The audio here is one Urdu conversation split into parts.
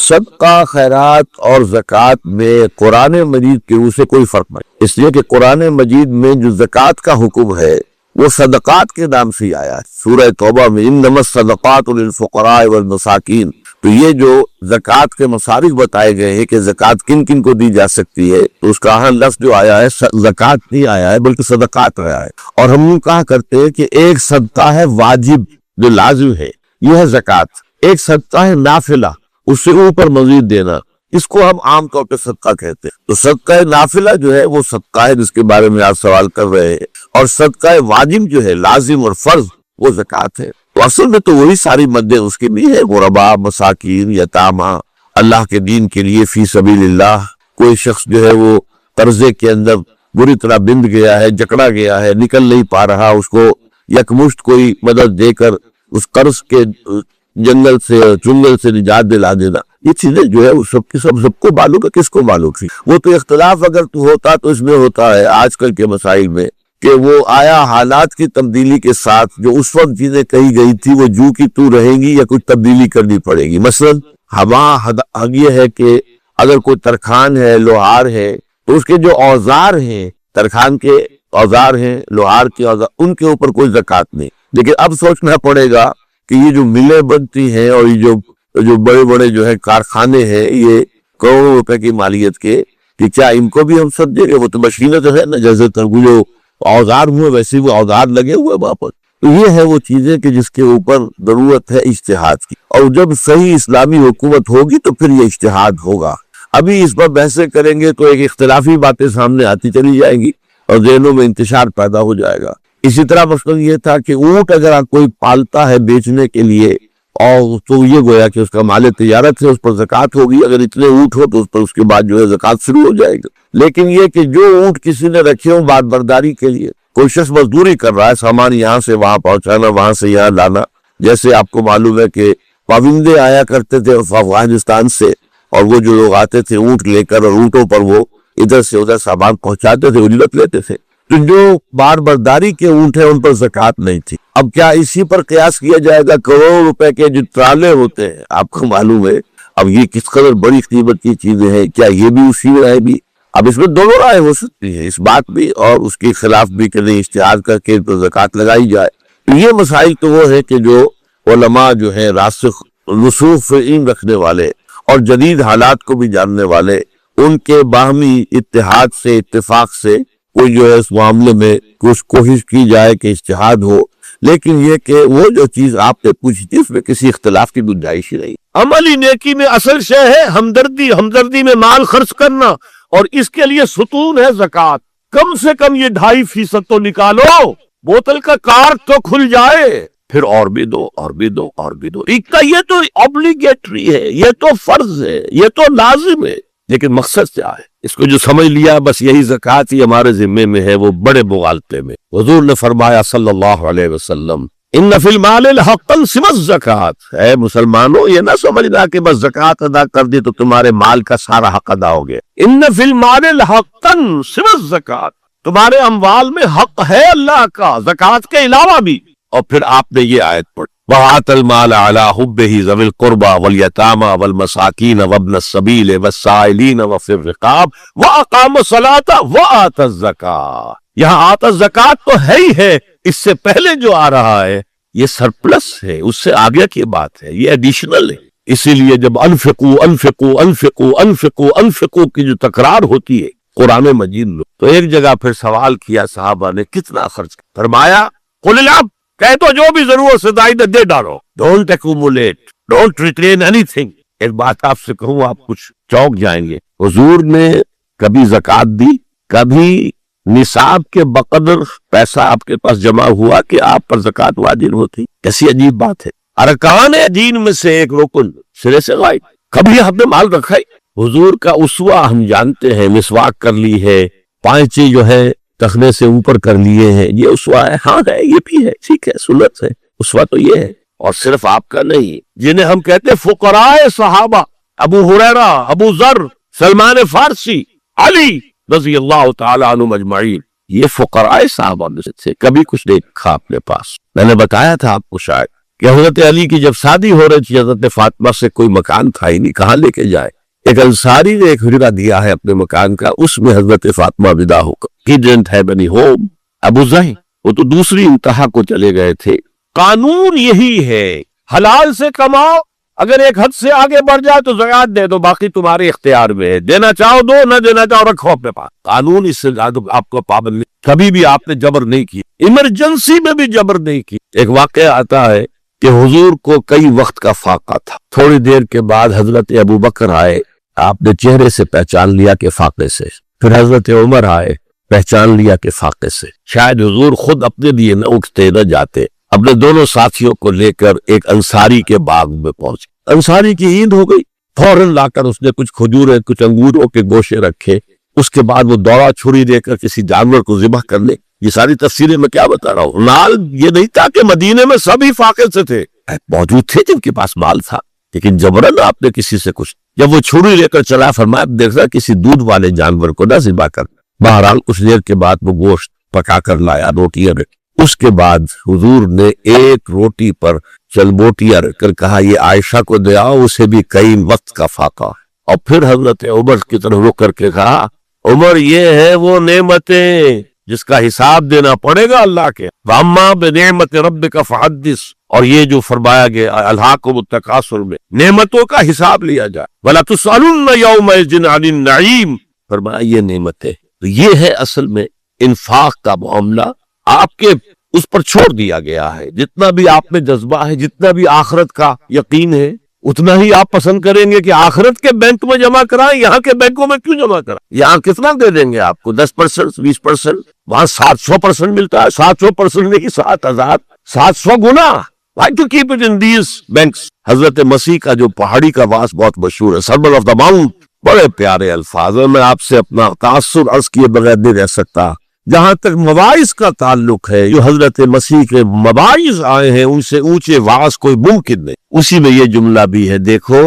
صدقہ خیرات اور زکوٰۃ میں قرآن مجید کے روح سے کوئی فرق نہیں، اس لیے کہ قرآن مجید میں جو زکوٰۃ کا حکم ہے وہ صدقات کے نام سے ہی آیا ہے۔ سورہ توبہ میں انما الصدقات للفقراء والمساکین، تو یہ جو زکوٰۃ کے مصارف بتائے گئے ہیں کہ زکوٰۃ کن کن کو دی جا سکتی ہے، تو اس کا اہم لفظ جو آیا ہے زکوٰۃ نہیں آیا ہے بلکہ صدقات آیا ہے۔ اور ہم کہا کرتے ہیں کہ ایک صدقہ ہے واجب جو لازم ہے، یہ ہے زکوٰۃ، ایک صدقہ ہے نافلہ، اس سے اوپر مزید دینا، اس کو ہم عام طور پہ صدقہ کہتے ہیں۔ تو صدقہ نافلہ جو ہے وہ صدقہ ہے جس کے بارے میں آپ سوال کر رہے ہیں، اور صدقہ واجب جو ہے لازم اور فرض وہ زکوٰۃ ہے۔ تو اصل میں تو وہی ساری مدیں اس کے بھی ہے، غرباء، مساکین، یتامہ، اللہ کے دین کے لیے فی سبیل اللہ۔ کوئی شخص جو ہے وہ قرضے کے اندر بری طرح بند گیا ہے، جکڑا گیا ہے، نکل نہیں پا رہا، اس کو یکمشت کوئی مدد دے کر اس قرض کے جنگل سے چنگل سے نجات دلا دینا، یہ چیزیں جو ہے وہ سب کو معلوم ہے۔ کس کو معلوم تھی؟ وہ تو اختلاف اگر تو ہوتا تو اس میں ہوتا ہے آج کل کے مسائل میں کہ وہ آیا حالات کی تبدیلی کے ساتھ جو اس وقت چیزیں کہی گئی تھی وہ جو کی تو رہیں گی یا کچھ تبدیلی کرنی پڑے گی۔ مثلا یہ ہے کہ اگر کوئی ترخان ہے، لوہار ہے، تو اس کے جو اوزار ہیں، ترخان کے اوزار ہیں، لوہار کے اوزار، ان کے اوپر کوئی زکوٰۃ نہیں۔ لیکن اب سوچنا پڑے گا کہ یہ جو ملیں بنتی ہیں اور یہ جو بڑے بڑے جو ہے کارخانے ہیں، یہ کروڑوں روپے کی مالیت کے، کہ کیا ان کو بھی ہم سمجھیں گے؟ وہ تو مشینیں تو ہے نا، جیسے جو اوزار ہوئے ویسے وہ اوزار لگے ہوئے واپس۔ تو یہ ہے وہ چیزیں کہ جس کے اوپر ضرورت ہے اجتہاد کی، اور جب صحیح اسلامی حکومت ہوگی تو پھر یہ اجتہاد ہوگا۔ ابھی اس پر بحثیں کریں گے تو ایک اختلافی باتیں سامنے آتی چلی جائیں گی اور ذہنوں میں انتشار پیدا ہو جائے گا۔ اسی طرح مثلا یہ تھا کہ اونٹ اگر کوئی پالتا ہے بیچنے کے لیے، اور تو یہ گویا کہ اس کا مال تجارت ہے، اس پر زکوٰۃ ہوگی۔ اگر اتنے اونٹ ہو تو اس پر اس کے بعد جو ہے زکوٰۃ شروع ہو جائے گا۔ لیکن یہ کہ جو اونٹ کسی نے رکھے ہوں بات برداری کے لیے، کوئی شخص مزدوری کر رہا ہے، سامان یہاں سے وہاں پہنچانا، وہاں سے یہاں لانا، جیسے آپ کو معلوم ہے کہ پابندے آیا کرتے تھے افغانستان سے، اور وہ جو لوگ آتے تھے اونٹ لے کر اور اونٹوں پر وہ ادھر سے ادھر سامان پہنچاتے تھے، اجرت لیتے تھے، تو جو بار برداری کے اونٹ ہیں ان پر زکوٰۃ نہیں تھی۔ اب کیا اسی پر قیاس کیا جائے گا؟ کروڑوں روپے کے جو ٹرالے ہوتے ہیں، آپ کو معلوم ہے اب یہ کس قدر بڑی قیمت کی چیزیں ہیں، کیا یہ بھی اسی میں ہے بھی؟ اب اس میں دونوں رائے ہو سکتی ہے، اس بات بھی اور اس کے خلاف بھی کہ نہیں اشتہار کر کے تو زکوٰۃ لگائی جائے۔ تو یہ مسائل تو وہ ہے کہ جو علماء جو ہیں راسخ رسوخ علم رکھنے والے اور جدید حالات کو بھی جاننے والے، ان کے باہمی اتحاد سے، اتفاق سے کوئی جو ہے اس معاملے میں کچھ کوشش کی جائے کہ اجتہاد ہو۔ لیکن یہ کہ وہ جو چیز آپ نے پوچھی تھی اس میں کسی اختلاف کی گنجائش ہی نہیں۔ عملی نیکی میں اصل شے ہے ہمدردی، ہمدردی میں مال خرچ کرنا، اور اس کے لیے ستون ہے زکوٰۃ۔ کم سے کم یہ 2.5% تو نکالو، بوتل کا کارک تو کھل جائے، پھر اور بھی دو اور بھی دو اور بھی دو۔ یہ تو obligatory ہے، یہ تو فرض ہے، یہ تو لازم ہے۔ لیکن مقصد کیا ہے؟ اس کو جو سمجھ لیا بس یہی زکوٰۃ ہی ہمارے ذمے میں ہے، وہ بڑے مغالطے میں۔ حضور نے فرمایا صلی اللہ علیہ وسلم، ان فی المال حقا سوی الزکوٰۃ، اے مسلمانوں یہ نہ سمجھنا کہ بس زکوٰۃ ادا کر دی تو تمہارے مال کا سارا حق ادا ہو گیا۔ ان فی المال حقا سوی الزکوٰۃ، تمہارے اموال میں حق ہے اللہ کا زکوٰۃ کے علاوہ بھی۔ اور پھر آپ نے یہ آیت پڑھی، وَآتَى الْمَالَ عَلَى حُبِّهِ ذَوِي الْقُرْبَى وَالْيَتَامَى وَالْمَسَاكِينَ وَابْنَ السَّبِيلِ وَالسَّائِلِينَ وَفِي الرِّقَابِ وَأَقَامَ الصَّلَاةَ وَآتَى الزَّكَاةَ۔ یہاں آتا زکوٰۃ تو ہے ہی ہے، اس سے پہلے جو آ رہا ہے یہ سرپلس ہے، اس سے آگے کی بات ہے، یہ ایڈیشنل ہے۔ اسی لیے جب انفقوا انفقوا انفقوا انفقوا انفقوا کی جو تکرار ہوتی ہے قرآن مجید میں، تو ایک جگہ پھر سوال کیا صحابہ نے کتنا خرچ کیا؟ فرمایا قل العفو، کہہ تو جو بھی ضرورت سے زائد دے ڈالو، don't accumulate, don't retain any thing. ایک بات آپ سے کہوں آپ کچھ چونک جائیں گے، حضور نے کبھی زکوٰۃ دی، کبھی نصاب کے بقدر پیسہ آپ کے پاس جمع ہوا کہ آپ پر زکوٰۃ واجب ہوتی؟ کیسی عجیب بات ہے، ارکان دین میں سے ایک رکن سرے سے غائب۔ کبھی آپ نے مال رکھا ہی؟ حضور کا اسوہ ہم جانتے ہیں، مسواک کر لی ہے، پائچے جو ہے تخنے سے اوپر کر لیے ہیں، یہ اسوہ ہے؟ ہاں ہے، یہ بھی ہے، ٹھیک ہے، سنت ہے، اسوہ تو یہ ہے۔ اور صرف آپ کا نہیں، جنہیں ہم کہتے فقراء صحابہ، ابو ہریرہ، ابو ذر، سلمان فارسی، علی رضی اللہ تعالی عنہ اجمعین، یہ فقراء صحابہ میں سے تھے۔ کبھی کچھ نہیں رکھا اپنے پاس۔ میں نے بتایا تھا آپ کو شاید کہ حضرت علی کی جب شادی ہو رہی تھی حضرت فاطمہ سے، کوئی مکان تھا ہی نہیں، کہاں لے کے جائے. ایک انصاری نے ایک حجرہ دیا ہے اپنے مکان کا، اس میں حضرت فاطمہ ودا ہو کر. He didn't have any home. ابو ظہر وہ تو دوسری انتہا کو چلے گئے تھے. قانون یہی ہے، حلال سے کماؤ، اگر ایک حد سے آگے بڑھ جائے تو زکات دے دو، باقی تمہارے اختیار میں ہے، دینا چاہو دو، نہ دینا چاہو رکھو اپنے پاس. قانون اس سے زیادہ آپ کو پابند نہیں، کبھی بھی آپ نے جبر نہیں کی، ایمرجنسی میں بھی جبر نہیں کی. ایک واقعہ آتا ہے کہ حضور کو کئی وقت کا فاقہ تھا. تھوڑی دیر کے بعد حضرت ابو بکر آئے، آپ نے چہرے سے پہچان لیا کہ فاقے سے. پھر حضرت عمر آئے، پہچان لیا کہ فاقے سے. شاید حضور خود اپنے لیے نہ اٹھتے نہ جاتے، اپنے دونوں ساتھیوں کو لے کر ایک انصاری کے باغ میں پہنچے. انصاری کی عید ہو گئی، فوراً لا کر اس نے کچھ کھجوریں کچھ انگوروں کے گوشے رکھے. اس کے بعد وہ دوڑا چھری دے کر کسی جانور کو ذبح کر لے. یہ ساری تفسیریں میں کیا بتا رہا ہوں. مال یہ نہیں تھا کہ مدینے میں سبھی فاقے سے تھے، موجود تھے جن کے پاس مال تھا، لیکن جبرن آپ نے کسی سے کچھ. جب وہ چھری لے کر چلا، فرمایا دیکھ رہا کسی دودھ والے جانور کو نہ ذبح کر. بہرحال کچھ دیر کے بعد وہ گوشت پکا کر لایا، روٹیاں رکھ. اس کے بعد حضور نے ایک روٹی پر چل بوٹیاں رکھ کر کہا یہ عائشہ کو دے آؤ، اسے بھی کئی وقت کا فاقہ ہے. اور پھر حضرت عمر کی طرف رک کر کے کہا عمر یہ ہے وہ نعمتیں جس کا حساب دینا پڑے گا اللہ کے. وَأَمَّا بِنِعْمَةِ رَبِّكَ فَحَدِّثْ، اور یہ جو فرمایا گیا الہاکم التکاثر میں نعمتوں کا حساب لیا جائے. وَلَا تُسْأَلُنَّ يَوْمَئِذٍ عَنِ النَّعِيمِ، فرمایا یہ نعمتیں. تو یہ ہے اصل میں انفاق کا معاملہ، آپ کے اس پر چھوڑ دیا گیا ہے. جتنا بھی آپ میں جذبہ ہے، جتنا بھی آخرت کا یقین ہے، اتنا ہی آپ پسند کریں گے کہ آخرت کے بینک میں جمع کرائیں، یہاں کے بینکوں میں کیوں جمع کرائیں. یہاں کتنا دے دیں گے آپ کو؟ 10%، 20%. وہاں 700% ملتا ہے. 700% نہیں، 7000، 700 گنا. Why to keep it in these banks؟ حضرت مسیح کا جو پہاڑی کا واس بہت مشہور ہے، سرمن آف دا ماؤنٹ، بڑے پیارے الفاظ ہیں. میں آپ سے اپنا تاثر عرض کیے بغیر نہیں رہ سکتا. جہاں تک مواعظ کا تعلق ہے، جو حضرت مسیح کے مواعظ آئے ہیں ان سے اونچے واعظ کوئی ممکن نہیں. اسی میں یہ جملہ بھی ہے، دیکھو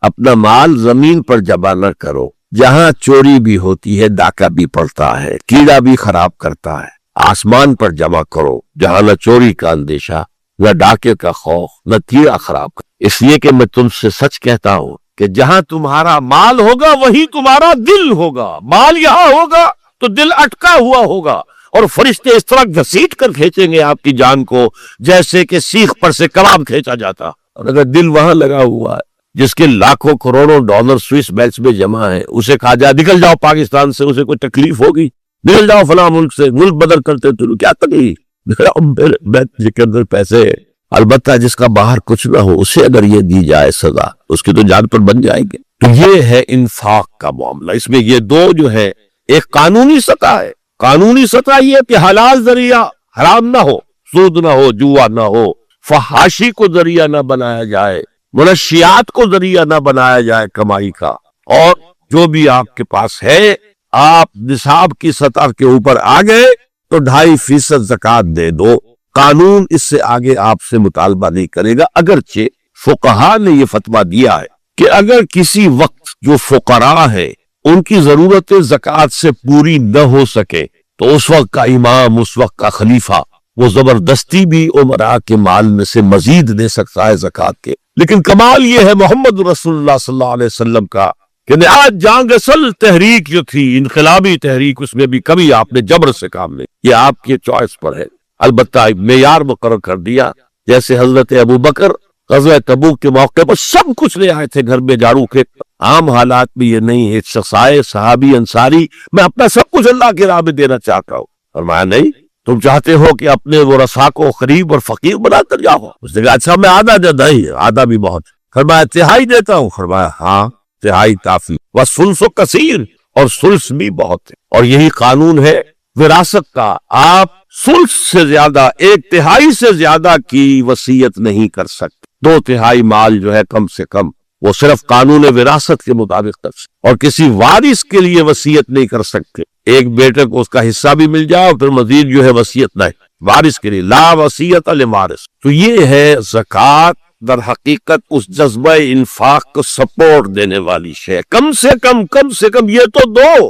اپنا مال زمین پر جمع نہ کرو، جہاں چوری بھی ہوتی ہے ڈاکہ بھی پڑتا ہے، کیڑا بھی خراب کرتا ہے. آسمان پر جمع کرو جہاں نہ چوری کا اندیشہ، نہ ڈاکے کا خوف، نہ کیڑا خراب کر. اس لیے کہ میں تم سے سچ کہتا ہوں کہ جہاں تمہارا مال ہوگا وہی تمہارا دل ہوگا. مال یہاں ہوگا تو دل اٹکا ہوا ہوگا، اور فرشتے اس طرح گھسیٹ کر کھینچیں گے آپ کی جان کو جیسے کہ سیخ پر سے کباب کھینچا جاتا. اور اگر دل وہاں لگا ہوا ہے جس کے لاکھوں کروڑوں ڈالر سوئس بینکس میں جمع ہے، اسے کہا جائے نکل جاؤ پاکستان سے، اسے کوئی تکلیف ہوگی؟ نکل جاؤ فلاں ملک سے، ملک بدل کرتے تو کیا تکلیف؟ نکل جاؤ میرے بینک کے اندر پیسے. البتہ جس کا باہر کچھ نہ ہو اسے اگر یہ دی جائے سزا، اس کی تو جان پر بن جائے گی. تو یہ ہے انفاق کا معاملہ. اس میں یہ دو جو ہے، ایک قانونی سطح ہے. قانونی سطح یہ کہ حلال ذریعہ حرام نہ ہو، سود نہ ہو، جوا نہ ہو، فحاشی کو ذریعہ نہ بنایا جائے، منشیات کو ذریعہ نہ بنایا جائے کمائی کا. اور جو بھی آپ کے پاس ہے، آپ نصاب کی سطح کے اوپر آ گئے تو 2.5% زکوٰۃ دے دو. قانون اس سے آگے آپ سے مطالبہ نہیں کرے گا. اگرچہ فقہا نے یہ فتویٰ دیا ہے کہ اگر کسی وقت جو فقراء ہے ان کی ضرورت زکوٰۃ سے پوری نہ ہو سکے تو اس وقت کا امام، اس وقت کا خلیفہ وہ زبردستی بھی عمراء کے مال میں سے مزید دے سکتا ہے زکوٰۃ کے. لیکن کمال یہ ہے محمد رسول اللہ صلی اللہ علیہ وسلم کا کہ نہایت جان اصل تحریک جو تھی، انقلابی تحریک، اس میں بھی کبھی آپ نے جبر سے کام نہیں. یہ آپ کے چوائس پر ہے. البتہ معیار مقرر کر دیا. جیسے حضرت ابو بکر غزوہ تبوک کے موقع پر سب کچھ لے آئے تھے گھر میں جھاڑو کے. عام حالات میں یہ نہیں ہے. شخص آئے صحابی انصاری، میں اپنا سب کچھ اللہ کی راہ میں دینا چاہتا ہوں. فرمایا نہیں، تم چاہتے ہو کہ اپنے وہ رسا کو غریب اور فقیر بنا کر جاؤ. اس نے کہا اچھا میں آدھا دیتا ہی، آدھا بھی بہت. فرمایا تہائی دیتا ہوں. فرمایا ہاں تہائی کافی. وَالثُلُثُ کثیر، اور ثلث بھی بہت ہے. اور یہی قانون ہے وراثت کا. آپ ثلث سے زیادہ، 1/3 سے زیادہ کی وصیت نہیں کر سکتے. 2/3 مال جو ہے کم سے کم وہ صرف قانون وراثت کے مطابق کر سکتے، اور کسی وارث کے لیے وصیت نہیں کر سکتے. ایک بیٹے کو اس کا حصہ بھی مل جائے اور پھر مزید جو ہے وصیت نہیں، وارث کے لیے لا وصیت لوارث. تو یہ ہے زکوٰۃ. در حقیقت اس جذبہ انفاق کو سپورٹ دینے والی شے. کم سے کم یہ تو دو.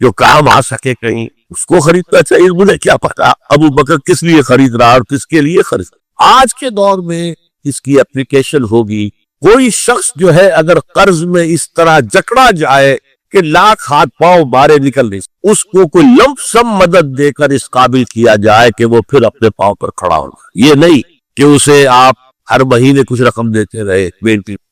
جو کام آ سکے کہیں اس کو خریدنا چاہیے. مجھے کیا پتا ابو بکر کس لیے خرید رہا اور کس کے لیے خرید رہا. آج کے دور میں اس کی اپلیکیشن ہوگی. کوئی شخص جو ہے اگر قرض میں اس طرح جکڑا جائے کہ لاکھ ہاتھ پاؤں مارے نکل نہیں، اس کو کوئی لمپ سم مدد دے کر اس قابل کیا جائے کہ وہ پھر اپنے پاؤں پر کھڑا ہوگا. یہ نہیں کہ اسے آپ ہر مہینے کچھ رقم دیتے رہے،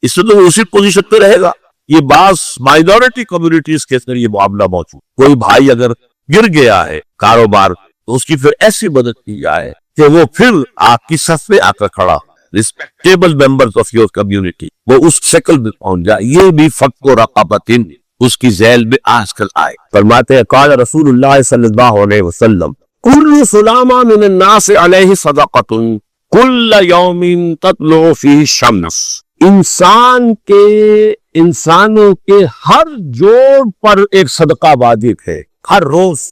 اس سے تو اسی پوزیشن پہ رہے گا. یہ بعض مائنورٹی کمیونٹیز کے اندر یہ معاملہ موجود. کوئی بھائی اگر گر گیا ہے کاروبار تو اس کی پھر ایسی مدد کی جائے کہ وہ پھر آپ کی صف میں آ کر کھڑا ہو. Respectable members of your community وہ اس شکل میں پہنچ جائے. یہ بھی فق و رقابتن اس کی ذیل میں آج کل آئے. فرماتے ہیں قال رسول اللہ صلی اللہ علیہ وسلم کل سلامہ من الناس علیہ صدقۃ کل یوم تطلع فیہ الشمس. انسانوں کے ہر جوڑ پر ایک صدقہ واجب ہے. ہر روز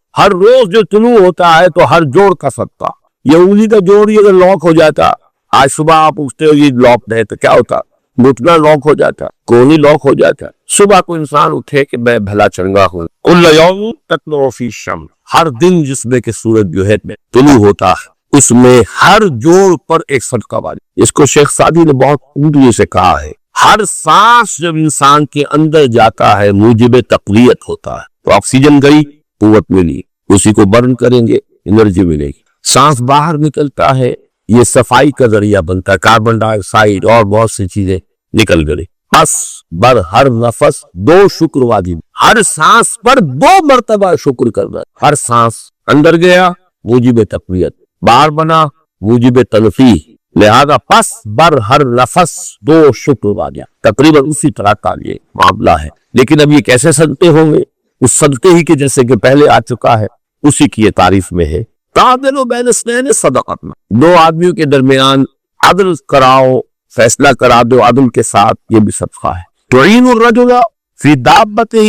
جو طلوع ہوتا ہے تو ہر جوڑ کا صدقہ. یہودی کا جوڑ ہی اگر لاک ہو جاتا، آج صبح آپ اٹھتے ہو یہ لاک نہیں تو کیا ہوتا، گھٹنا لاک ہو جاتا، کوہنی لاک ہو جاتا. صبح کو انسان اٹھے کہ میں بھلا چنگا ہوں. کل یوم تطلع فیہ الشمس. ہر دن جس میں کہ سورج جو ہے طلوع ہوتا ہے اس میں ہر جوڑ پر ایک صدقہ واجب. اس کو شیخ سعدی نے بہت اونچے سے کہا ہے. ہر سانس جب انسان کے اندر جاتا ہے موجب تقویت ہوتا ہے. تو آکسیجن گئی، قوت ملی، اسی کو برن کریں گے انرجی ملے گی. سانس باہر نکلتا ہے، یہ صفائی کا ذریعہ بنتا ہے. کاربن ڈائی آکسائڈ اور بہت سی چیزیں نکل گئی. بس بر ہر نفس 2 شکر واجب. ہر سانس پر 2 مرتبہ شکر کرنا. ہر سانس اندر گیا موجب تقویت، باہر بنا موجب تنفیح. لہذا پس بر ہر نفس 2 شکر واجب. تقریباً اسی طرح کا یہ معاملہ ہے. لیکن اب یہ کیسے صدقے ہوں گے؟ اس صدقے ہی کے جیسے کہ پہلے آ چکا ہے اسی کی یہ تعریف میں ہے. تعدل بین اثنین صدقۃ. 2 آدمیوں کے درمیان عدل کراؤ، فیصلہ کرا دو عدل کے ساتھ، یہ بھی صدقہ ہے. تعین الرجل فی دابتہ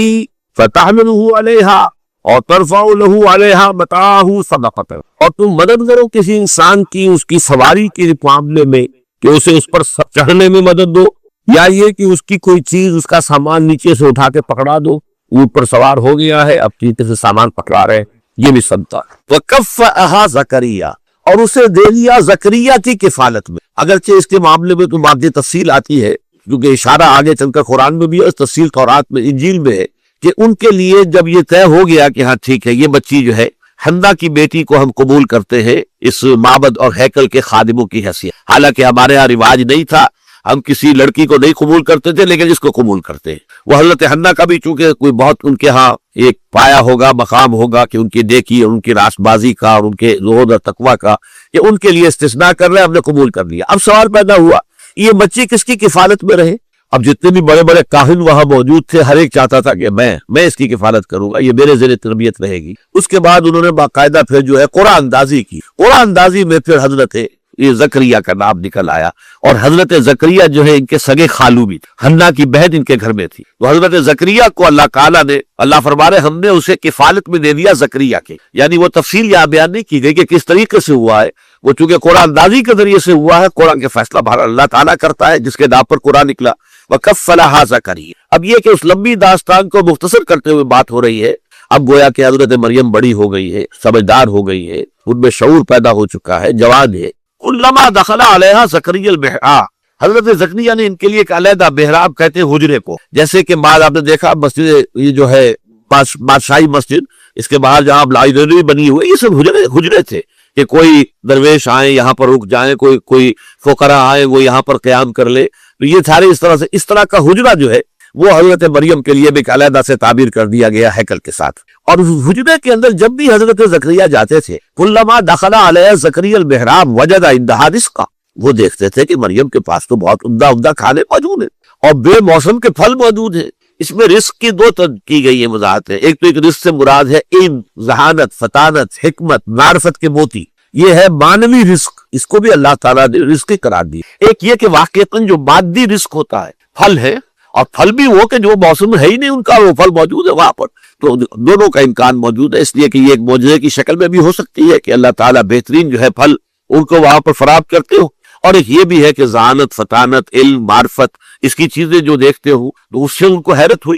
فتحملہ علیہا اور ترفع لہ علیہا متاعہ صدقۃ. اور تم مدد کرو کسی انسان کی اس کی سواری کے معاملے میں کہ اسے اس پر چڑھنے میں مدد دو، یا یہ کہ اس کی کوئی چیز اس کا سامان نیچے سے اٹھا کے پکڑا دو. اوپر سوار ہو گیا ہے، اب نیچے سے سامان پکڑا رہے، یہ بھی صدقہ. وکفأہا زکریا. اور اسے دے دیا زکریا کی کفالت میں. اگرچہ اس کے معاملے میں تو مادی تفصیل آتی ہے کیونکہ اشارہ آگے چل کر قرآن میں بھی ہے، تفصیل تورات میں انجیل میں ہے کہ ان کے لیے جب یہ طے ہو گیا کہ ہاں ٹھیک ہے یہ بچی جو ہے حنہ کی بیٹی کو ہم قبول کرتے ہیں اس معبد اور ہیکل کے خادموں کی حیثیت. حالانکہ ہمارے ہاں رواج نہیں تھا، ہم کسی لڑکی کو نہیں قبول کرتے تھے، لیکن جس کو قبول کرتے ہیں وہ حضرت حنہ کا بھی چونکہ کوئی بہت ان کے ہاں ایک پایا ہوگا، مقام ہوگا کہ ان کی نیکی اور ان کی راست بازی کا اور ان کے زہد اور تقویٰ کا، کہ ان کے لیے استثناء کر رہے ہیں، ہم نے قبول کر لیا. اب سوال پیدا ہوا یہ بچی کس کی کفالت میں رہے؟ اب جتنے بھی بڑے بڑے کاہن وہاں موجود تھے ہر ایک چاہتا تھا کہ میں اس کی کفالت کروں گا، یہ میرے زیر تربیت رہے گی. اس کے بعد انہوں نے باقاعدہ پھر جو ہے قرآن اندازی کی. قرآن اندازی میں پھر حضرت یہ زکریا کا نام نکل آیا. اور حضرت زکریا جو ہے ان کے سگے خالو بھی تھے، حنہ کی بہن ان کے گھر میں تھی. تو حضرت زکریا کو اللہ تعالیٰ نے، اللہ فرما رہے ہم نے اسے کفالت میں دے دیا زکریا کے. یعنی وہ تفصیل یہاں بیان نہیں کی گئی کہ کس طریقے سے ہوا ہے، وہ چونکہ قرآن اندازی کے ذریعے سے ہوا ہے. قرآن کے فیصلہ بہر اللہ تعالیٰ کرتا ہے جس کے نام پر قرآن نکلا. وَكَفَّلَهَا زَكَرِيَّا. اب یہ کہ اس لمبی داستان کو مختصر کرتے ہوئے بات ہو رہی ہے. اب گویا کہ حضرت مریم بڑی ہو گئی ہے، سمجھدار ہو گئی ہے، ان میں شعور پیدا ہو چکا ہے، جوان ہے. کلما دخل علیہا زکریا البحراب. حضرت زکریا نے ان کے لیے ایک علیحدہ بحراب کہتے ہیں حجرے کو. جیسے کہ بعد آپ نے دیکھا مسجد یہ جو ہے بادشاہی مسجد، اس کے باہر جہاں لائبریری بنی ہوئی، یہ سب حجرے تھے کہ کوئی درویش آئیں یہاں پر رک جائیں، کوئی فقراء آئیں وہ یہاں پر قیام کر لے. تو یہ سارے اس طرح کا حجرہ جو ہے وہ حضرت مریم کے لیے بھی علیحدہ سے تعبیر کر دیا گیا ہیکل کے ساتھ. اور اس حجرے کے اندر جب بھی حضرت زکریا جاتے تھے کلما دخل علیہ زکریا البحراب وجد عندہا رزقا. وہ دیکھتے تھے کہ مریم کے پاس تو بہت عمدہ کھانے موجود ہیں اور بے موسم کے پھل موجود ہیں. اس میں رزق کی 2 کی گئی ہے وضاحت ہے. ایک تو ایک رزق سے مراد ہے علم، ذہانت، فطانت، حکمت، معرفت کے موتی، یہ ہے مانوی رزق، اس کو بھی اللہ تعالیٰ نے رزق قرار دی. ایک یہ کہ واقعتاً جو مادی رزق ہوتا ہے پھل ہے، اور پھل بھی وہ کہ جو موسم ہے ہی نہیں ان کا وہ پھل موجود ہے وہاں پر. تو دونوں کا امکان موجود ہے، اس لیے کہ یہ ایک معجزے کی شکل میں بھی ہو سکتی ہے کہ اللہ تعالیٰ بہترین جو ہے پھل ان کو وہاں پر فراہم کرتے ہو. اور ایک یہ بھی ہے کہ ذہانت، فطانت، علم، معرفت، اس کی چیزیں جو دیکھتے ہو تو اس سے ان کو حیرت ہوئی.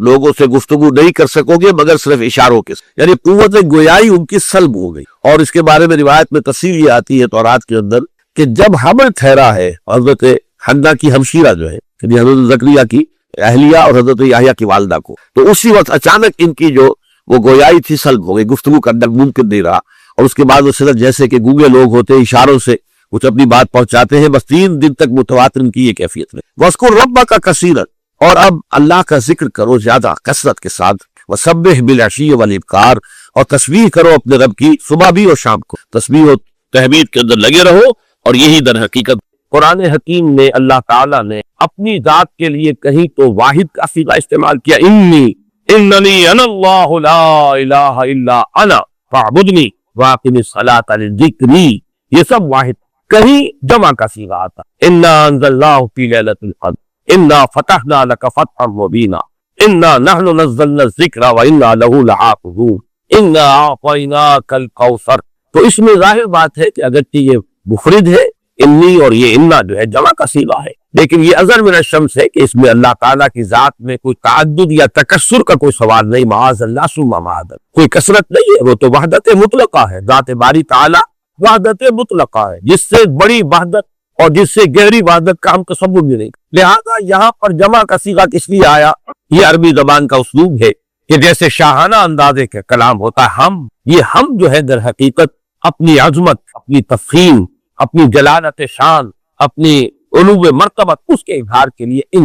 لوگوں سے گفتگو نہیں کر سکو گے مگر صرف اشاروں کے، یعنی قوت گویائی ان کی سلب ہو گئی۔ اور اس کے بارے میں روایت میں تفصیل یہ آتی ہے تورات کے اندر کہ جب حمل ٹھہرا ہے حضرت حنا کی ہمشیرہ جو ہے، یعنی حضرت زکریا کی اہلیہ اور حضرت یحییٰ کی والدہ کو، تو اسی وقت اچانک ان کی جو وہ گویائی تھی سلب ہو گئی، گفتگو کرنا ممکن نہیں رہا، اور اس کے بعد وہ صرف جیسے کہ گونگے لوگ ہوتے ہیں اشاروں سے کچھ اپنی بات پہنچاتے ہیں، بس 3 دن تک متواتر ان کی یہ کیفیت ہے۔ وَاذْكُرْ رَبَّكَ كَثِيرًا، اور اب اللہ کا ذکر کرو زیادہ کثرت کے ساتھ، وَسَبِّحْ بِالْعَشِيِّ وَالْإِبْكَارِ، اور تسبیح کرو اپنے رب کی صبح بھی اور شام کو، تسبیح و تحمید کے اندر لگے رہو، اور یہی در حقیقت قرآن حکیم میں اللہ تعالیٰ نے اپنی ذات کے لیے کہیں تو واحد کا صیغہ استعمال کیا، اننی انا اللہ لا الہ الا انا فاعبدنی واقم الصلاۃ لذکری، یہ سب واحد، کہیں جمع کا صیغہ آتا، انا انزلناہ فی لیلۃ القدر، انا فتحنا لک فتحا مبینا، انا نحن نزلنا الذکر وانا لہ لحافظون، انا اعطیناک الکوثر۔ تو اس میں ظاہر بات ہے کہ اگرچہ یہ مفرد ہے انی، اور یہ انا جو ہے جمع کا صیغہ ہے، لیکن یہ اظہر من الشمس ہے کہ اس میں اللہ تعالیٰ کی ذات میں کوئی تعدد یا تکسر کا کوئی سوال نہیں، معاذ اللہ ثم معاذ اللہ، کوئی کثرت نہیں ہے، وہ تو وحدت مطلقہ ہے، ذات باری تعالیٰ وحدت مطلقہ ہے، جس سے بڑی وحدت اور جس سے گہری وحدت کا ہم تصور بھی نہیں، لہذا یہاں پر جمع کا صیغہ کس لیے آیا؟ یہ عربی زبان کا اسلوب ہے کہ جیسے شاہانہ اندازے کا کلام ہوتا ہے یہ ہم جو ہے در حقیقت اپنی عظمت، اپنی تفخیم، اپنی جلالت شان، اپنی علو مرتبت، اس کے اظہار کے لیے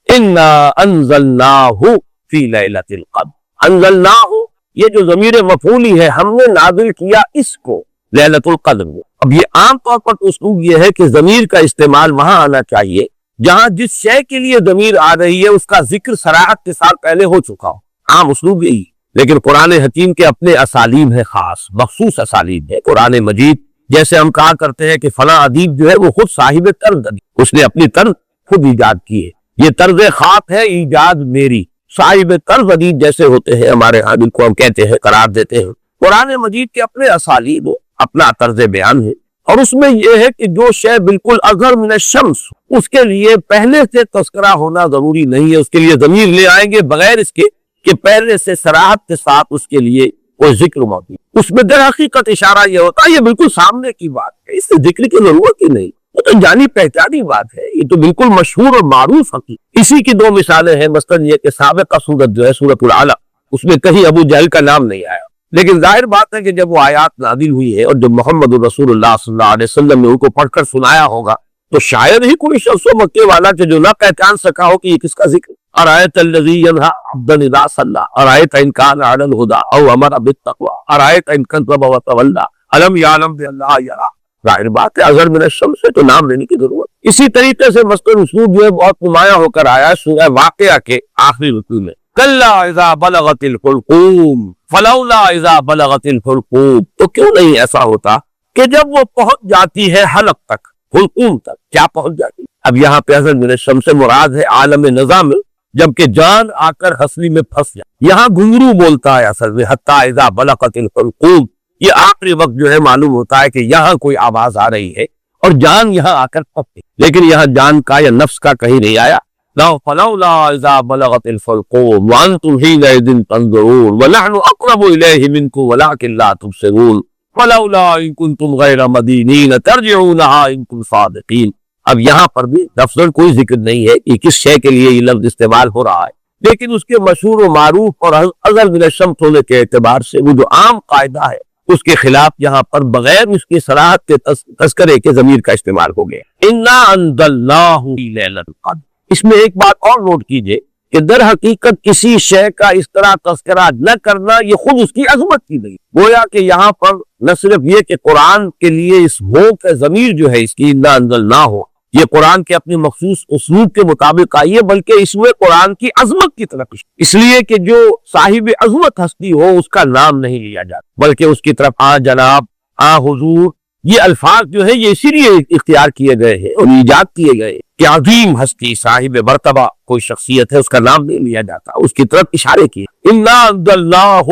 انا انزلناہ فی لیلۃ القدر، انزلناہ یہ جو ضمیر مفعولی ہے، ہم نے نازل کیا اس کو لیلۃ القدر میں۔ اب یہ عام طور پر اسلوب یہ ہے کہ ضمیر کا استعمال وہاں آنا چاہیے جہاں جس شے کے لیے ضمیر آ رہی ہے اس کا ذکر صراحت کے ساتھ پہلے ہو چکا ہو، عام اسلوب یہی، لیکن قرآن حکیم کے اپنے اسالیب ہے، خاص مخصوص اسالیب ہے قرآن مجید۔ جیسے ہم کہا کرتے ہیں کہ فلاں ادیب جو ہے وہ خود صاحب طرز ادیب، اس نے اپنی طرز خود ایجاد کی ہے، یہ طرز خاص ہے ایجاد میری، صاحب طرز ادیب جیسے ہوتے ہیں ہمارے ہاں، جن کو ہم کہتے ہیں قرار دیتے ہیں، قرآن مجید کے اپنے اسالیب، اپنا طرز بیان ہے، اور اس میں یہ ہے کہ جو شے بالکل اظہر من الشمس، اس کے لیے پہلے سے تذکرہ ہونا ضروری نہیں ہے، اس کے لیے ضمیر لے آئیں گے بغیر اس کے کہ پہلے سے صراحت کے ساتھ اس کے لیے وہ ذکر موجود، اس میں در حقیقت اشارہ یہ ہوتا ہے یہ بالکل سامنے کی بات ہے، اس سے ذکر کی ضرورت ہی نہیں، وہ تو جانی پہچانی بات ہے، یہ تو بالکل مشہور اور معروف حقیقت۔ اسی کی 2 مثالیں ہیں، مثلا یہ کہ سابقہ سورت جو ہے سورۃ العلیٰ، اس میں کہیں ابو جہل کا نام نہیں آیا، لیکن ظاہر بات ہے کہ جب وہ آیات نازل ہوئی ہے اور جب محمد رسول اللہ صلی اللہ علیہ وسلم نے ان کو پڑھ کر سنایا ہوگا تو شاید ہی کوئی شخص مکے والا کہ جو نہ پہچان سکا ہو کہ یہ کس کا ذکر، ارایت الذی ینہا عبدا اذا صلی، ارایت ان کان علی الہدی او امر بالتقوی، ارایت ان کذب وتولی، الم یعلم باللہ یرا۔ ظاہر بات ہے اظہر من الشمس سے تو نام لینے کی ضرورت۔ اسی طریقے سے مثلا اسلوب جو ہے بہت نمایاں ہو کر آیا سورہ واقعہ کے آخری رکوع میں، کلا اذا بلغت الحلقوم فلولا اذا بلغت الحلقوم، تو کیوں نہیں ایسا ہوتا کہ جب وہ پہنچ جاتی ہے حلق تک، حلقوم تک، کیا پہنچ جاتی ہے؟ اب یہاں پہ اظہر من الشمس سے مراد ہے عالم نظام، جبکہ جان آ کر ہنسلی میں پھنس جائے، یہاں گھنگرو بولتا ہے اصل میں، حتی اذا بلغت الحلقوم، یہ آخری وقت جو ہے معلوم ہوتا ہے کہ یہاں کوئی آواز آ رہی ہے اور جان یہاں آ کر پھنس گئی، لیکن یہاں جان کا یا نفس کا کہیں نہیں آیا۔ فلولا اذا بلغت الحلقوم وانتم حينئذ تنظرون ونحن اقرب اليه منكم ولكن لا تبصرون فلولا ان كنتم غير مدينين ترجعونها ان كنتم صادقين۔ اب یہاں پر بھی لفظاً کوئی ذکر نہیں ہے کہ کس شے کے لیے یہ لفظ استعمال ہو رہا ہے، لیکن اس کے مشہور و معروف اور اظہر من الشمس ہونے کے اعتبار سے وہ جو عام قاعدہ ہے اس کے خلاف یہاں پر بغیر اس کی صراحت کے تذکرے کے ضمیر کا استعمال ہو گیا۔ انا انزلناہ فی لیلۃ القدر۔ اس میں ایک بات اور نوٹ کیجئے کہ در حقیقت کسی شے کا اس طرح تذکرہ نہ کرنا یہ خود اس کی عظمت کی نہیں، گویا کہ یہاں پر نہ صرف یہ کہ قرآن کے لیے اس ہو کا ضمیر جو ہے اس کی انا انزلناہ ہو، یہ قرآن کے اپنے مخصوص اسلوب کے مطابق آئی ہے، بلکہ اس میں قرآن کی عظمت کی طرف، اس لیے کہ جو صاحب عظمت ہستی ہو اس کا نام نہیں لیا جاتا، بلکہ اس کی طرف آ جناب، آ حضور، یہ الفاظ جو ہے یہ اسی لیے اختیار کیے گئے ہیں اور ایجاد کیے گئے کہ عظیم ہستی صاحب مرتبہ کوئی شخصیت ہے، اس کا نام نہیں لیا جاتا، اس کی طرف اشارے کیے۔ انا انزلناہ،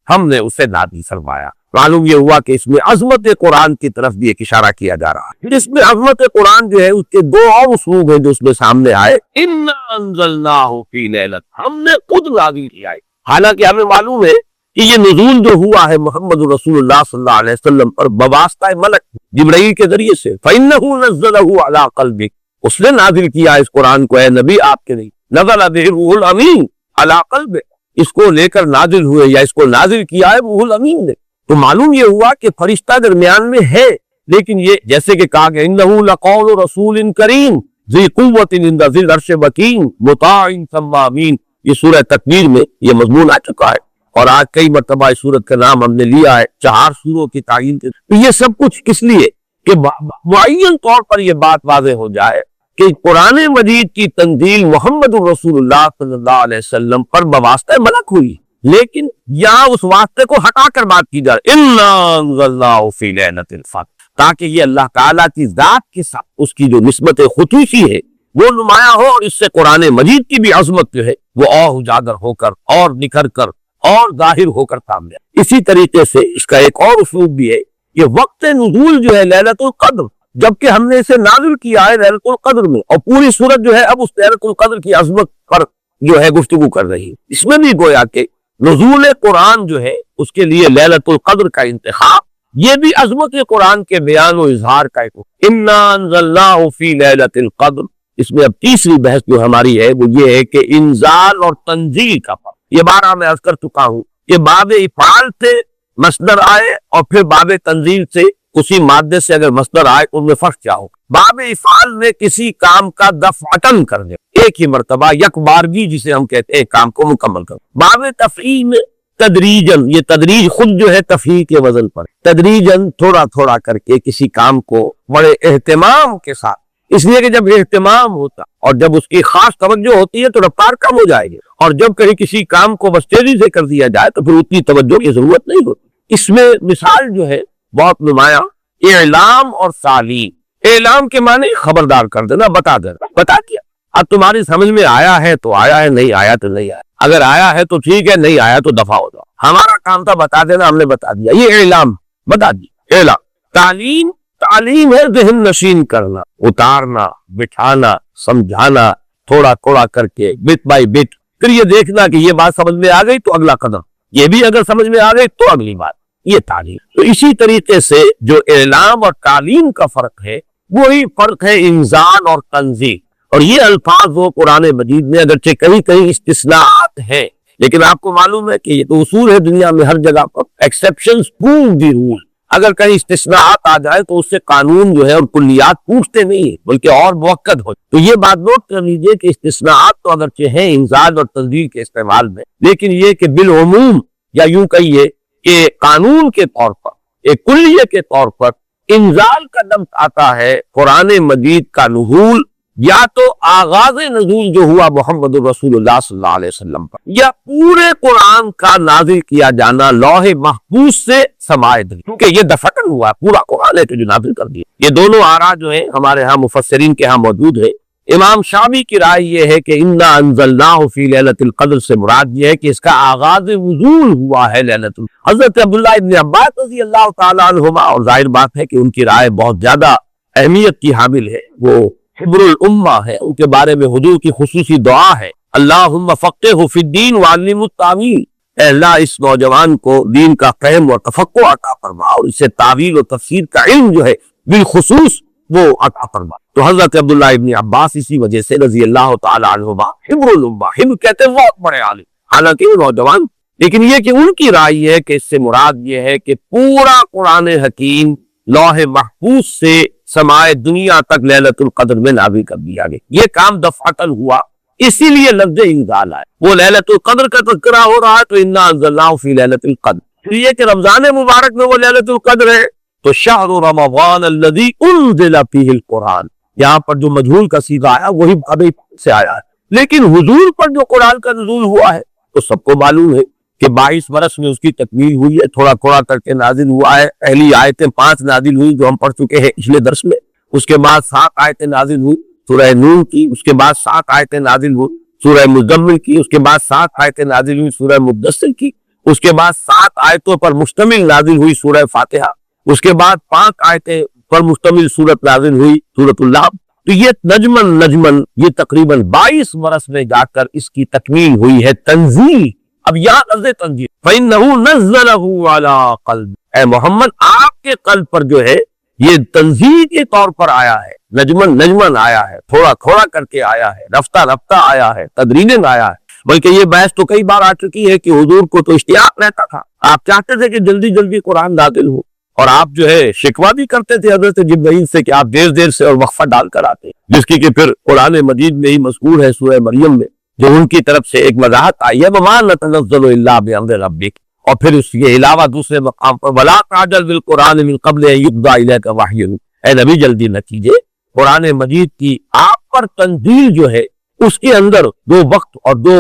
ہم نے اسے نازل فرمایا، معلوم یہ ہوا کہ اس میں عظمت قرآن کی طرف بھی ایک اشارہ کیا جا رہا ہے۔ اس میں عظمت قرآن جو ہے اس کے دو اور اسلوب ہیں جو اس میں سامنے آئے۔ اِنَّا أَنزَلْنَاهُ فِي لَيْلَةٍ، ہم نے خود نازل کیا ہے۔ حالانکہ ہمیں معلوم ہے کہ یہ نزول جو ہوا ہے محمد رسول اللہ صلی اللہ علیہ وسلم پر بواسطہ ملک جبرائیل کے ذریعے سے، فَإِنَّهُ نَزَّلَهُ عَلَىٰ قَلْبِكَ، اس نے نازل کیا اس قرآن کو، اے نبی آپ کے نہیں، نزل بہ الروح الامین علی قلبک، اس کو لے کر نازل ہوئے یا اس کو نازل کیا ہے روح الامین نے۔ تو معلوم یہ ہوا کہ فرشتہ درمیان میں ہے، لیکن یہ جیسے کہ کہا گیا انہ لقول رسول کریم ذی قوت عند ذی العرش مکین مطاع ثم امین، یہ سورہ تکویر میں یہ مضمون آ چکا ہے، اور آج کئی مرتبہ اس سورت کا نام ہم نے لیا ہے 4 سوروں کی تعین کے۔ تو یہ سب کچھ کس لیے کہ معین طور پر یہ بات واضح ہو جائے کہ قرآن مجید کی تنزیل محمد رسول اللہ صلی اللہ علیہ وسلم پر بواسطہ ملک ہوئی، لیکن یہاں اس واسطے کو ہٹا کر بات کی جائے اِنَّا أَنزَلْنَاهُ فِي لَيْلَةِ الْقَدْرِ، تاکہ یہ اللہ تعالیٰ کی ذات کے ساتھ اس کی جو نسبت خصوصی ہے وہ نمایاں ہو، اور اس سے قرآن مجید کی بھی عظمت جو ہے وہ اور اجاگر ہو کر اور نکھر کر اور ظاہر ہو کر سامنے آئے۔ اسی طریقے سے اس کا ایک اور اسلوب بھی ہے کہ وقت نزول جو ہے لیلۃ القدر، جبکہ ہم نے اسے نازل کیا ہے لیلۃ القدر میں، اور پوری سورت جو ہے اب اس لیلۃ القدر کی عظمت پر جو ہے گفتگو کر رہی ہے۔ اس میں بھی گویا کہ نزول قرآن جو ہے اس کے لیے لیلۃ القدر کا انتخاب، یہ بھی عظمت قرآن کے بیان و اظہار کا ایک اِنَّا أَنزَلْنَاهُ فِي لَيْلَةِ الْقَدْرِ۔ اس میں اب تیسری بحث جو ہماری ہے وہ یہ ہے کہ انزال اور تنزیل کا فرق۔ یہ بارہ میں عرض کر چکا ہوں کہ باب افعال سے مصدر آئے اور پھر باب تنزیل سے اسی مادے سے اگر مصدر آئے ان میں فرق کیا ہو۔ باب افعال میں کسی کام کا دفعتن کر دے، ایک ہی مرتبہ یک بارگی جسے ہم کہتے ہیں کام کو مکمل کر۔ باب تفعیل میں تدریجن، یہ تدریج خود جو ہے تفعیل کے وزن پر، تدریجن تھوڑا تھوڑا کر کے کسی کام کو بڑے اہتمام کے ساتھ، اس لیے کہ جب اہتمام ہوتا اور جب اس کی خاص توجہ ہوتی ہے تو رفتار کم ہو جائے گی، اور جب کہیں کسی کام کو بس تیزی سے کر دیا جائے تو پھر اتنی توجہ کی ضرورت نہیں ہوتی۔ اس میں مثال جو ہے بہت نمایاں اعلام اور تعلیم۔ اعلام کے معنی خبردار کر دینا، بتا دینا، بتا دیا، اب تمہاری سمجھ میں آیا ہے تو آیا ہے، نہیں آیا تو نہیں آیا، اگر آیا ہے تو ٹھیک ہے، نہیں آیا تو دفع ہو جاؤ۔ ہمارا کام تھا بتا دینا، ہم نے بتا دیا، یہ اعلام، بتا دیا اعلام۔ تعلیم، تعلیم ہے ذہن نشین کرنا، اتارنا، بٹھانا، سمجھانا، تھوڑا تھوڑا کر کے بٹ بائی بٹ، پھر یہ دیکھنا کہ یہ بات سمجھ میں آ گئی تو اگلا قدم، یہ بھی اگر سمجھ میں آ گئی تو اگلی بات، یہ تعلیم۔ تو اسی طریقے سے جو اعلام اور تعلیم کا فرق ہے وہی فرق ہے انزال اور تنزیل۔ اور یہ الفاظ وہ قرآن مجید میں اگرچہ کہیں کہیں استثناءات ہیں، لیکن آپ کو معلوم ہے کہ یہ تو اصول ہے دنیا میں ہر جگہ پر، ایکسیپشنز پروو دی رول۔ اگر کہیں استثناءات آ جائے تو اس سے قانون جو ہے اور کلیات پوچھتے نہیں ہیں بلکہ اور موقت ہو۔ تو یہ بات نوٹ کر لیجئے کہ استثناءات تو اگرچہ ہیں انزال اور تنزیل کے استعمال میں، لیکن یہ کہ بالعموم یا یوں کہیے کہ قانون کے طور پر، ایک کلیہ کے طور پر انزال کا لفظ آتا ہے قرآن مجید کا نزول یا تو آغاز نزول جو ہوا محمد رسول اللہ صلی اللہ علیہ وسلم پر، یا پورے قرآن کا نازل کیا جانا لوح محفوظ سے سمائے دل، کیونکہ یہ دفعتن ہوا، پورا قرآن ہے تو جو نازل کر دیا۔ یہ دونوں آراء جو ہیں ہمارے ہاں مفسرین کے ہاں موجود ہے۔ امام شامی کی رائے یہ ہے کہ اِنَّا أَنزَلْنَاهُ فِي لَيْلَةِ الْقَدْرِ سے مراد یہ ہے کہ اس کا آغاز نزول ہوا ہے لیلۃ القدر۔ حضرت عبداللہ ابن عباس رضی اللہ تعالیٰ عنہما، اور ظاہر بات ہے کہ ان کی رائے بہت زیادہ اہمیت کی حامل ہے، وہ حبر الامہ ہے، ان کے بارے میں حضور کی خصوصی دعا ہے اللہم فقہہ فی الدین وعلمہ التاویل، اے اللہ اس نوجوان کو دین کا فہم اور تفقہ عطا فرما اور اسے تعویل و تفسیر کا علم جو ہے بالخصوص وہ عطا فرما۔ تو حضرت عبداللہ ابن عباس اسی وجہ سے رضی اللہ تعالی عنہما حبر الامہ، حبر کہتے ہیں بہت بڑے عالم، حالانکہ وہ نوجوان، لیکن یہ کہ ان کی رائے یہ ہے کہ اس سے مراد یہ ہے کہ پورا قرآن حکیم لوح محفوظ سے سمائے دنیا تک لیلۃ القدر میں نازل کر دیا گیا۔ یہ کام دفعتن ہوا، اسی لیے لفظ انزال آئے۔ وہ لیلۃ القدر کا تذکرہ ہو رہا ہے تو اِنَّا أَنزَلْنَاهُ فِي لَيْلَةِ الْقَدْرِ، پھر یہ کہ رمضان مبارک میں وہ لیلۃ القدر ہے تو شہر رمضان الذی انزل فیہ القرآن، یہاں پر جو مجہول کا صیغہ آیا وہی باب سے آیا ہے، لیکن حضور پر جو قرآن کا نزول ہوا ہے تو سب کو معلوم ہے کہ 22 برس میں اس کی تکمیل ہوئی ہے، تھوڑا تھوڑا کر کے نازل ہوا ہے۔ پہلی آیتیں 5 نازل ہوئی جو ہم پڑھ چکے ہیں پچھلے درس میں، اس کے بعد 7 آیتیں نازل ہوئی سورہ نور کی، اس کے بعد 7 آیتیں نازل ہوئی سورہ مزمل کی، اس کے بعد 7 آیتیں نازل ہوئی سورہ مدثر کی، اس کے بعد 7 آیتوں پر مشتمل نازل ہوئی سورہ فاتحہ، اس کے بعد 5 آیتیں پر مشتمل سورت نازل ہوئی سورۃ اللام۔ تو یہ نجمن یہ تقریباً 22 برس میں جا کر اس کی تکمیل ہوئی ہے تنزیل۔ اب یہاں لفظ تنزیل فَإِنَّهُ نَزَّلَهُ عَلَىٰ قَلْبِ، اے محمد آپ کے قلب پر جو ہے یہ تنزیل کے طور پر آیا ہے، نجمن آیا ہے، تھوڑا تھوڑا کر کے آیا ہے، رفتہ رفتہ آیا ہے، تدریجاً آیا ہے۔ بلکہ یہ بحث تو کئی بار آ چکی ہے کہ حضور کو تو اشتیاق رہتا تھا، آپ چاہتے تھے کہ جلدی جلدی قرآن نازل ہو، اور آپ جو ہے شکوہ بھی کرتے تھے حضرت جبرائیل سے کہ آپ دیر دیر سے اور وقفہ ڈال کر آتے، جس کی کہ پھر قرآن مجید میں ہی مذکور ہے سورہ مریم میں، جو ان کی طرف سے ایک وضاحت آئی ہے وَمَا نَتَنَزَّلُ إِلَّا بِأَمْرِ رَبِّكَ، اور پھر اس کے علاوہ دوسرے مقام پر وَلَا تَعْجَلْ بِالْقُرْآنِ مِن قَبْلِ أَن يُقْضَىٰ إِلَيْكَ وَحْيُهُ، اے نبی جلدی نہ کیجیے، قرآن مجید کی آپ پر تنزیل جو ہے اس کے اندر 2 وقت اور 2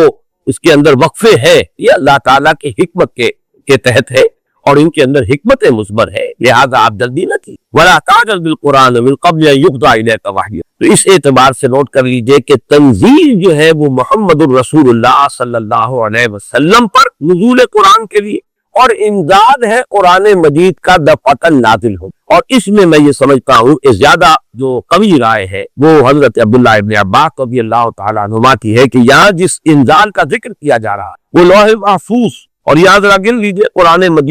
اس کے اندر وقفے ہے، یہ اللہ تعالیٰ کی حکمت کے تحت ہے، اور ان کے اندر حکمت مثمر ہے، لہذا آپ جلدی نہ کی وَلَا تَعْجَلْ بِالْقُرْآنِ مِن قَبْلِ أَن يُقْضَىٰ إِلَيْكَ وَحْيُهُ۔ تو اس اعتبار سے نوٹ کر لیجئے کہ تنزیل جو ہے وہ محمد الرسول اللہ صلی اللہ علیہ وسلم پر نزول قرآن کے لیے، اور امداد ہے قرآن مجید کا دفعتاً نازل ہو، اور اس میں میں یہ سمجھتا ہوں کہ زیادہ جو قوی رائے ہے وہ حضرت عبداللہ ابن عباس رضی اللہ تعالیٰ عنہما کی ہے کہ یہاں جس انزال کا ذکر کیا جا رہا ہے وہ لوح محفوظ، اور یاد رکھ لیجئے قرآن مجید